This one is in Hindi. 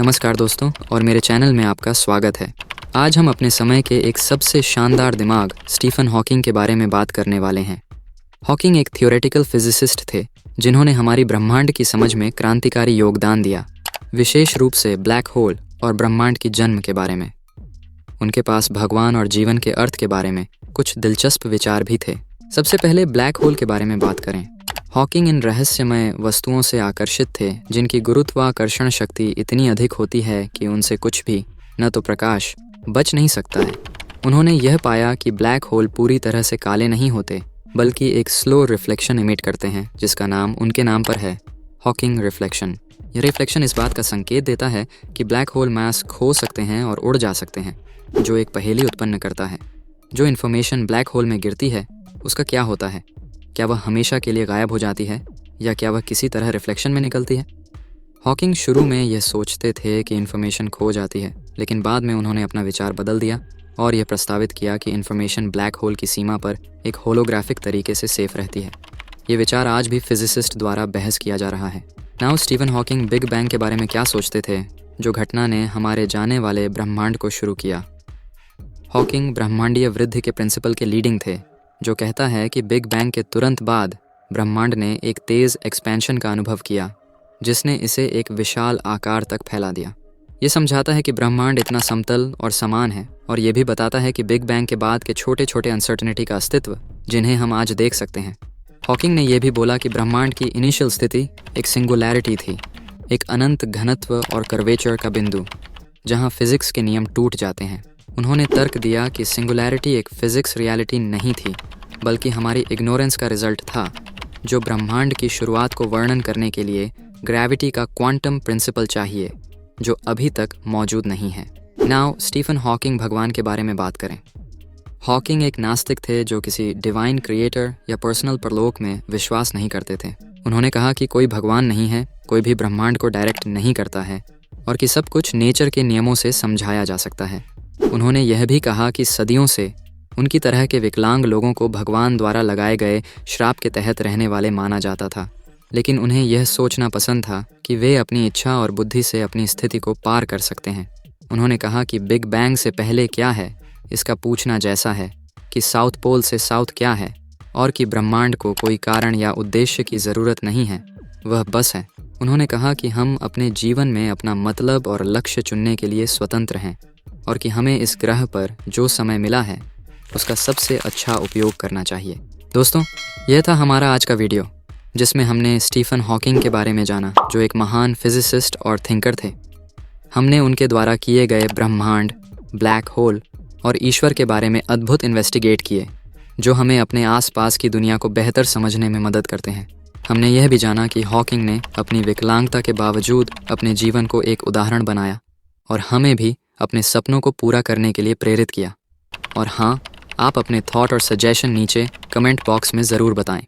नमस्कार दोस्तों, और मेरे चैनल में आपका स्वागत है। आज हम अपने समय के एक सबसे शानदार दिमाग स्टीफन हॉकिंग के बारे में बात करने वाले हैं। हॉकिंग एक थियोरेटिकल फिजिसिस्ट थे जिन्होंने हमारी ब्रह्मांड की समझ में क्रांतिकारी योगदान दिया, विशेष रूप से ब्लैक होल और ब्रह्मांड की जन्म के बारे में। उनके पास भगवान और जीवन के अर्थ के बारे में कुछ दिलचस्प विचार भी थे। सबसे पहले ब्लैक होल के बारे में बात करें। हॉकिंग इन रहस्यमय वस्तुओं से आकर्षित थे जिनकी गुरुत्वाकर्षण शक्ति इतनी अधिक होती है कि उनसे कुछ भी, न तो प्रकाश, बच नहीं सकता है। उन्होंने यह पाया कि ब्लैक होल पूरी तरह से काले नहीं होते, बल्कि एक स्लो रिफ्लेक्शन इमिट करते हैं, जिसका नाम उनके नाम पर है, हॉकिंग रिफ्लेक्शन। यह रिफ्लेक्शन इस बात का संकेत देता है कि ब्लैक होल मास खो सकते हैं और उड़ जा सकते हैं, जो एक पहेली उत्पन्न करता है। जो इन्फॉर्मेशन ब्लैक होल में गिरती है उसका क्या होता है? क्या वह हमेशा के लिए गायब हो जाती है, या क्या वह किसी तरह रिफ्लेक्शन में निकलती है? हॉकिंग शुरू में यह सोचते थे कि इन्फॉर्मेशन खो जाती है, लेकिन बाद में उन्होंने अपना विचार बदल दिया और यह प्रस्तावित किया कि इन्फॉर्मेशन ब्लैक होल की सीमा पर एक होलोग्राफिक तरीके से सेफ रहती है। ये विचार आज भी फिजिसिस्ट द्वारा बहस किया जा रहा है। Now Stephen Hawking big bang के बारे में क्या सोचते थे, जो घटना ने हमारे जाने वाले ब्रह्मांड को शुरू किया। हॉकिंग ब्रह्मांडीय वृद्धि के प्रिंसिपल के लीडिंग थे, जो कहता है कि बिग बैंग के तुरंत बाद ब्रह्मांड ने एक तेज़ एक्सपेंशन का अनुभव किया, जिसने इसे एक विशाल आकार तक फैला दिया। ये समझाता है कि ब्रह्मांड इतना समतल और समान है, और ये भी बताता है कि बिग बैंग के बाद के छोटे छोटे अनसर्टेनिटी का अस्तित्व, जिन्हें हम आज देख सकते हैं। हॉकिंग ने यह भी बोला कि ब्रह्मांड की इनिशियल स्थिति एक सिंगुलैरिटी थी, एक अनंत घनत्व और कर्वेचर का बिंदु, जहाँ फिजिक्स के नियम टूट जाते हैं। उन्होंने तर्क दिया कि सिंगुलैरिटी एक फिजिक्स रियलिटी नहीं थी, बल्कि हमारी इग्नोरेंस का रिजल्ट था, जो ब्रह्मांड की शुरुआत को वर्णन करने के लिए ग्रेविटी का क्वांटम प्रिंसिपल चाहिए, जो अभी तक मौजूद नहीं है। नाउ स्टीफन हॉकिंग भगवान के बारे में बात करें। हॉकिंग एक नास्तिक थे जो किसी डिवाइन क्रिएटर या पर्सनल परलोक में विश्वास नहीं करते थे। उन्होंने कहा कि कोई भगवान नहीं है, कोई भी ब्रह्मांड को डायरेक्ट नहीं करता है, और कि सब कुछ नेचर के नियमों से समझाया जा सकता है। उन्होंने यह भी कहा कि सदियों से उनकी तरह के विकलांग लोगों को भगवान द्वारा लगाए गए श्राप के तहत रहने वाले माना जाता था, लेकिन उन्हें यह सोचना पसंद था कि वे अपनी इच्छा और बुद्धि से अपनी स्थिति को पार कर सकते हैं। उन्होंने कहा कि बिग बैंग से पहले क्या है, इसका पूछना जैसा है कि साउथ पोल से साउथ क्या है, और कि ब्रह्मांड को कोई कारण या उद्देश्य की ज़रूरत नहीं है, वह बस है। उन्होंने कहा कि हम अपने जीवन में अपना मतलब और लक्ष्य चुनने के लिए स्वतंत्र हैं, और कि हमें इस ग्रह पर जो समय मिला है उसका सबसे अच्छा उपयोग करना चाहिए। दोस्तों, यह था हमारा आज का वीडियो, जिसमें हमने स्टीफन हॉकिंग के बारे में जाना, जो एक महान फिजिसिस्ट और थिंकर थे। हमने उनके द्वारा किए गए ब्रह्मांड, ब्लैक होल और ईश्वर के बारे में अद्भुत इन्वेस्टिगेट किए, जो हमें अपने आसपास की दुनिया को बेहतर समझने में मदद करते हैं। हमने यह भी जाना कि हॉकिंग ने अपनी विकलांगता के बावजूद अपने जीवन को एक उदाहरण बनाया, और हमें भी अपने सपनों को पूरा करने के लिए प्रेरित किया। और हाँ, आप अपने थॉट और सजेशन नीचे कमेंट बॉक्स में ज़रूर बताएं।